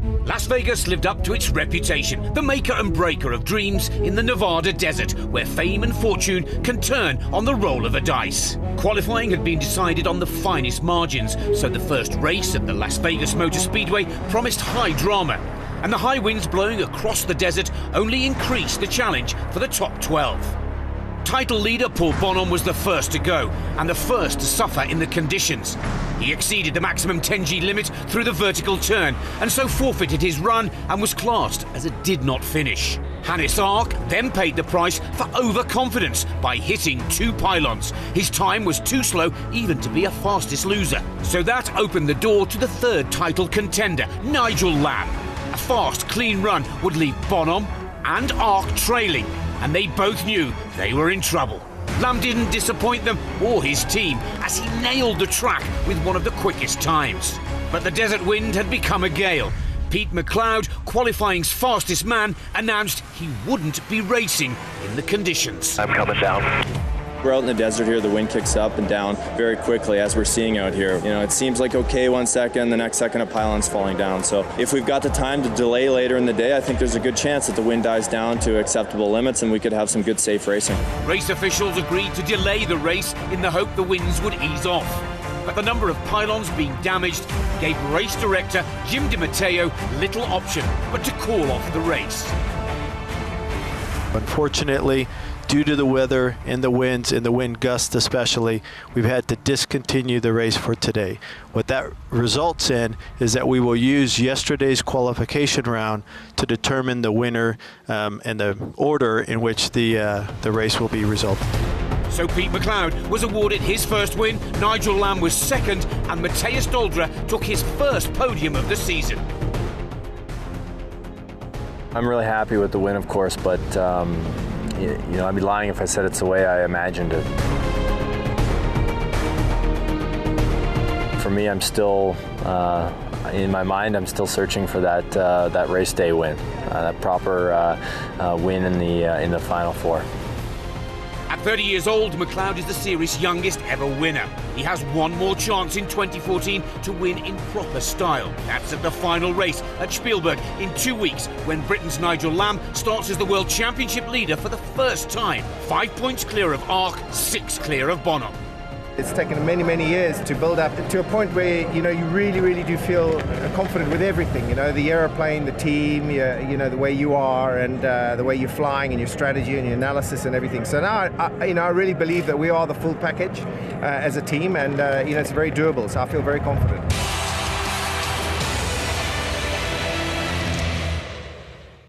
Las Vegas lived up to its reputation, the maker and breaker of dreams in the Nevada desert, where fame and fortune can turn on the roll of a dice. Qualifying had been decided on the finest margins, so the first race at the Las Vegas Motor Speedway promised high drama, and the high winds blowing across the desert only increased the challenge for the top 12. Title leader Paul Bonhomme was the first to go, and the first to suffer in the conditions. He exceeded the maximum 10G limit through the vertical turn, and so forfeited his run and was classed as a did not finish. Hannes Ark then paid the price for overconfidence by hitting 2 pylons. His time was too slow even to be a fastest loser. So that opened the door to the third title contender, Nigel Lamb. A fast, clean run would leave Bonhomme and Ark trailing, and they both knew they were in trouble. Lamb didn't disappoint them or his team, as he nailed the track with one of the quickest times. But the desert wind had become a gale. Pete McLeod, qualifying's fastest man, announced he wouldn't be racing in the conditions. I'm coming down. We're out in the desert here, the wind kicks up and down very quickly, as we're seeing out here. You know, it seems like okay 1 second, the next second a pylon's falling down. So if we've got the time to delay later in the day, I think there's a good chance that the wind dies down to acceptable limits and we could have some good safe racing. Race officials agreed to delay the race in the hope the winds would ease off. But the number of pylons being damaged gave race director Jim DiMatteo little option but to call off the race. Unfortunately, due to the weather and the winds and the wind gusts especially, we've had to discontinue the race for today. What that results in is that we will use yesterday's qualification round to determine the winner and the order in which the race will be resolved. So Pete McLeod was awarded his first win, Nigel Lamb was second, and Matthias Doldra took his first podium of the season. I'm really happy with the win, of course, but you know, I'd be lying if I said it's the way I imagined it. For me, I'm still, in my mind, I'm still searching for that race day win, that proper win in the Final Four. At 30 years old, McLeod is the series' youngest ever winner. He has one more chance in 2014 to win in proper style. That's at the final race at Spielberg in 2 weeks, when Britain's Nigel Lamb starts as the World Championship leader for the first time. 5 points clear of Ark, 6 clear of Bonhomme. It's taken many, many years to build up to a point where, you know, you really, really do feel confident with everything. You know, the aeroplane, the team, you know, the way you are and the way you're flying and your strategy and your analysis and everything. So now, I really believe that we are the full package as a team, and, you know, it's very doable. So I feel very confident.